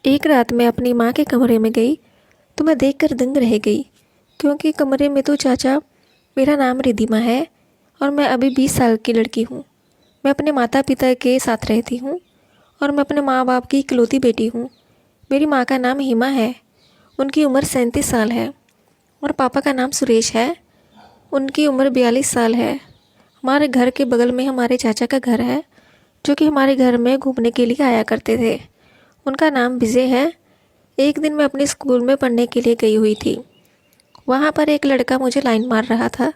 एक रात मैं अपनी माँ के कमरे में गई तो मैं देखकर दंग रह गई, क्योंकि कमरे में तो चाचा, मेरा नाम रिधिमा है और मैं अभी 20 साल की लड़की हूँ। मैं अपने माता पिता के साथ रहती हूँ और मैं अपने माँ बाप की इकलौती बेटी हूँ। मेरी माँ का नाम हिमा है, उनकी उम्र 37 साल है और पापा का नाम सुरेश है, उनकी उम्र 42 साल है। हमारे घर के बगल में हमारे चाचा का घर है, जो कि हमारे घर में घूमने के लिए आया करते थे। उनका नाम विजय है। एक दिन मैं अपने स्कूल में पढ़ने के लिए गई हुई थी। वहाँ पर एक लड़का मुझे लाइन मार रहा था,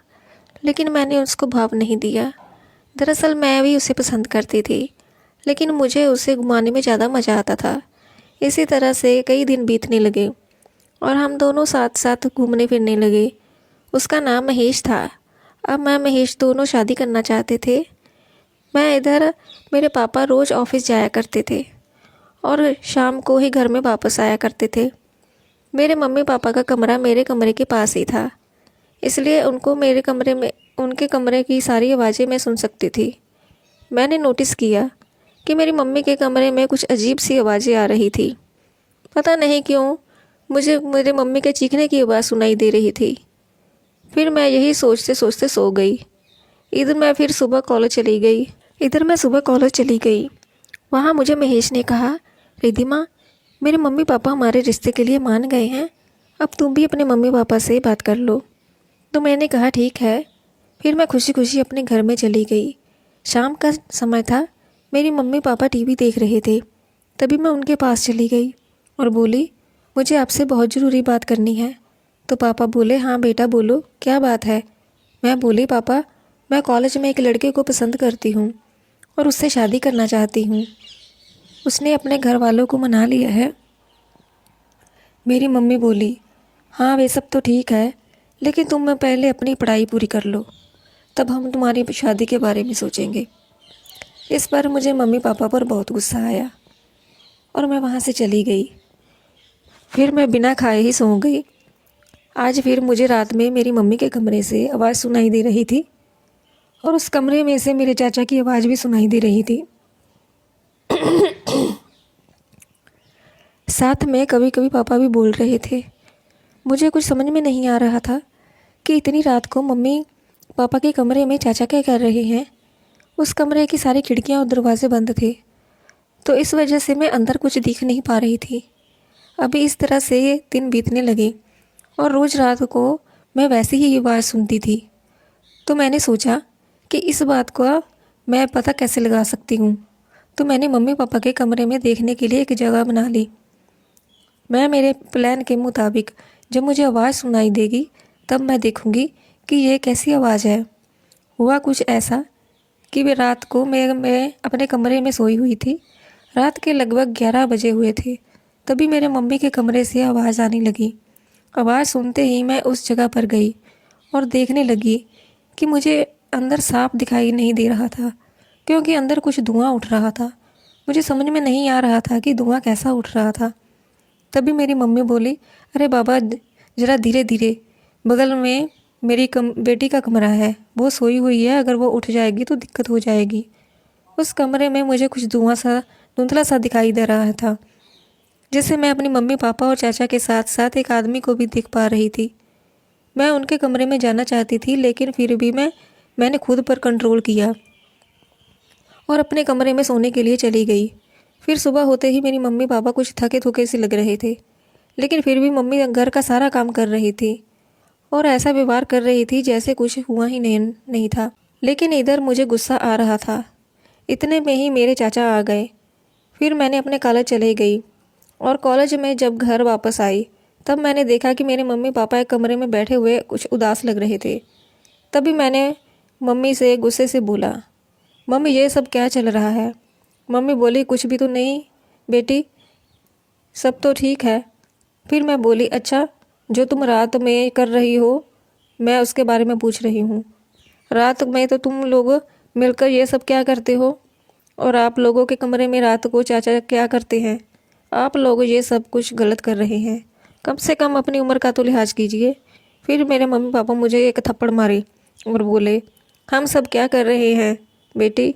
लेकिन मैंने उसको भाव नहीं दिया। दरअसल मैं भी उसे पसंद करती थी, लेकिन मुझे उसे घुमाने में ज़्यादा मज़ा आता था। इसी तरह से कई दिन बीतने लगे और हम दोनों साथ साथ घूमने फिरने लगे। उसका नाम महेश था। अब मैं महेश दोनों शादी करना चाहते थे। मैं इधर, मेरे पापा रोज़ ऑफिस जाया करते थे और शाम को ही घर में वापस आया करते थे। मेरे मम्मी पापा का कमरा मेरे कमरे के पास ही था, इसलिए उनको मेरे कमरे में, उनके कमरे की सारी आवाज़ें मैं सुन सकती थी। मैंने नोटिस किया कि मेरी मम्मी के कमरे में कुछ अजीब सी आवाज़ें आ रही थी। पता नहीं क्यों मुझे मेरे मम्मी के चीखने की आवाज़ सुनाई दे रही थी। फिर मैं यही सोचते सोचते सो गई। इधर मैं सुबह कॉलेज चली गई। वहाँ मुझे महेश ने कहा, रिधिमा, मेरे मम्मी पापा हमारे रिश्ते के लिए मान गए हैं, अब तुम भी अपने मम्मी पापा से बात कर लो। तो मैंने कहा ठीक है। फिर मैं खुशी खुशी अपने घर में चली गई। शाम का समय था, मेरी मम्मी पापा टीवी देख रहे थे। तभी मैं उनके पास चली गई और बोली, मुझे आपसे बहुत ज़रूरी बात करनी है। तो पापा बोले, हाँ बेटा बोलो, क्या बात है। मैं बोली, पापा, मैं कॉलेज में एक लड़के को पसंद करती हूँ और उससे शादी करना चाहती हूँ। उसने अपने घर वालों को मना लिया है। मेरी मम्मी बोली, हाँ वे सब तो ठीक है, लेकिन तुम पहले अपनी पढ़ाई पूरी कर लो, तब हम तुम्हारी शादी के बारे में सोचेंगे। इस पर मुझे मम्मी पापा पर बहुत गुस्सा आया और मैं वहाँ से चली गई। फिर मैं बिना खाए ही सो गई। आज फिर मुझे रात में मेरी मम्मी के कमरे से आवाज़ सुनाई दे रही थी और उस कमरे में से मेरे चाचा की आवाज़ भी सुनाई दे रही थी। साथ में कभी कभी पापा भी बोल रहे थे। मुझे कुछ समझ में नहीं आ रहा था कि इतनी रात को मम्मी पापा के कमरे में चाचा क्या कर रहे हैं। उस कमरे की सारी खिड़कियां और दरवाजे बंद थे, तो इस वजह से मैं अंदर कुछ दिख नहीं पा रही थी। अभी इस तरह से ये दिन बीतने लगे और रोज़ रात को मैं वैसी ही आवाज़ सुनती थी। तो मैंने सोचा कि इस बात का मैं पता कैसे लगा सकती हूँ। तो मैंने मम्मी पापा के कमरे में देखने के लिए एक जगह बना ली। मैं मेरे प्लान के मुताबिक जब मुझे आवाज़ सुनाई देगी तब मैं देखूंगी कि ये कैसी आवाज़ है। हुआ कुछ ऐसा कि वे रात को मैं अपने कमरे में सोई हुई थी। रात के लगभग 11 बजे हुए थे। तभी मेरे मम्मी के कमरे से आवाज़ आने लगी। आवाज़ सुनते ही मैं उस जगह पर गई और देखने लगी कि मुझे अंदर साफ दिखाई नहीं दे रहा था, क्योंकि अंदर कुछ धुआं उठ रहा था। मुझे समझ में नहीं आ रहा था कि धुआं कैसा उठ रहा था। तभी मेरी मम्मी बोली, अरे बाबा, ज़रा धीरे धीरे, बगल में मेरी बेटी का कमरा है, वो सोई हुई है, अगर वो उठ जाएगी तो दिक्कत हो जाएगी। उस कमरे में मुझे कुछ धुआं सा, धुंधला सा दिखाई दे रहा था, जिससे मैं अपनी मम्मी पापा और चाचा के साथ साथ एक आदमी को भी देख पा रही थी। मैं उनके कमरे में जाना चाहती थी, लेकिन फिर भी मैंने खुद पर कंट्रोल किया और अपने कमरे में सोने के लिए चली गई। फिर सुबह होते ही मेरी मम्मी पापा कुछ थके थके से लग रहे थे, लेकिन फिर भी मम्मी घर का सारा काम कर रही थी और ऐसा व्यवहार कर रही थी जैसे कुछ हुआ ही नहीं था। लेकिन इधर मुझे गुस्सा आ रहा था। इतने में ही मेरे चाचा आ गए। फिर मैंने अपने कॉलेज चले गई और कॉलेज में जब घर वापस आई तब मैंने देखा कि मेरे मम्मी पापा एक कमरे में बैठे हुए कुछ उदास लग रहे थे। तभी मैंने मम्मी से गुस्से से बोला, मम्मी ये सब क्या चल रहा है। मम्मी बोली, कुछ भी तो नहीं बेटी, सब तो ठीक है। फिर मैं बोली, अच्छा, जो तुम रात में कर रही हो मैं उसके बारे में पूछ रही हूँ। रात में तो तुम लोग मिलकर ये सब क्या करते हो, और आप लोगों के कमरे में रात को चाचा क्या करते हैं। आप लोग ये सब कुछ गलत कर रहे हैं, कम से कम अपनी उम्र का तो लिहाज कीजिए। फिर मेरे मम्मी पापा मुझे एक थप्पड़ मारे और बोले, हम सब क्या कर रहे हैं बेटी,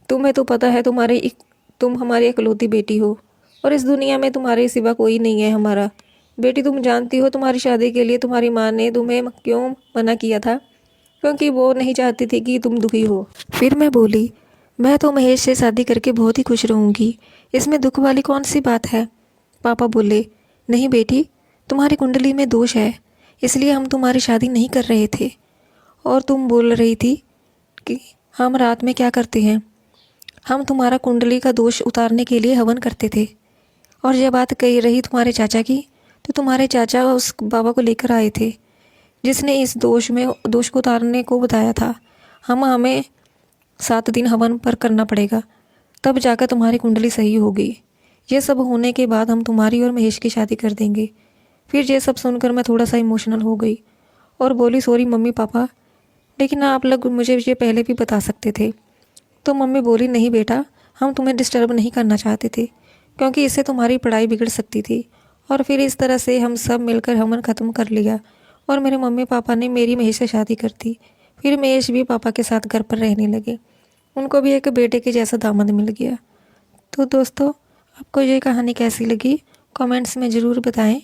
तुम्हें तो पता है तुम हमारी इकलौती बेटी हो और इस दुनिया में तुम्हारे सिवा कोई नहीं है हमारा। बेटी तुम जानती हो तुम्हारी शादी के लिए तुम्हारी माँ ने तुम्हें क्यों मना किया था? क्योंकि वो नहीं चाहती थी कि तुम दुखी हो। फिर मैं बोली, मैं तो महेश से शादी करके बहुत ही खुश रहूँगी, इसमें दुख वाली कौन सी बात है? पापा बोले, नहीं बेटी, तुम्हारी कुंडली में दोष है, इसलिए हम तुम्हारी शादी नहीं कर रहे थे। और तुम बोल रही थी कि हम रात में क्या करते हैं? हम तुम्हारा कुंडली का दोष उतारने के लिए हवन करते थे। और यह बात कही रही तुम्हारे चाचा की, तो तुम्हारे चाचा उस बाबा को लेकर आए थे जिसने इस दोष को उतारने को बताया था। हमें 7 दिन हवन पर करना पड़ेगा, तब जाकर तुम्हारी कुंडली सही होगी। ये सब होने के बाद हम तुम्हारी और महेश की शादी कर देंगे। फिर ये सब सुनकर मैं थोड़ा सा इमोशनल हो गई और बोली, सॉरी मम्मी पापा, लेकिन आप लोग मुझे ये पहले भी बता सकते थे। तो मम्मी बोली, नहीं बेटा, हम तुम्हें डिस्टर्ब नहीं करना चाहते थे, क्योंकि इससे तुम्हारी पढ़ाई बिगड़ सकती थी। और फिर इस तरह से हम सब मिलकर हवन ख़त्म कर लिया और मेरे मम्मी पापा ने मेरी महेश से शादी कर दी। फिर महेश भी पापा के साथ घर पर रहने लगे। उनको भी एक बेटे के जैसा दामाद मिल गया। तो दोस्तों, आपको ये कहानी कैसी लगी कमेंट्स में ज़रूर बताएं।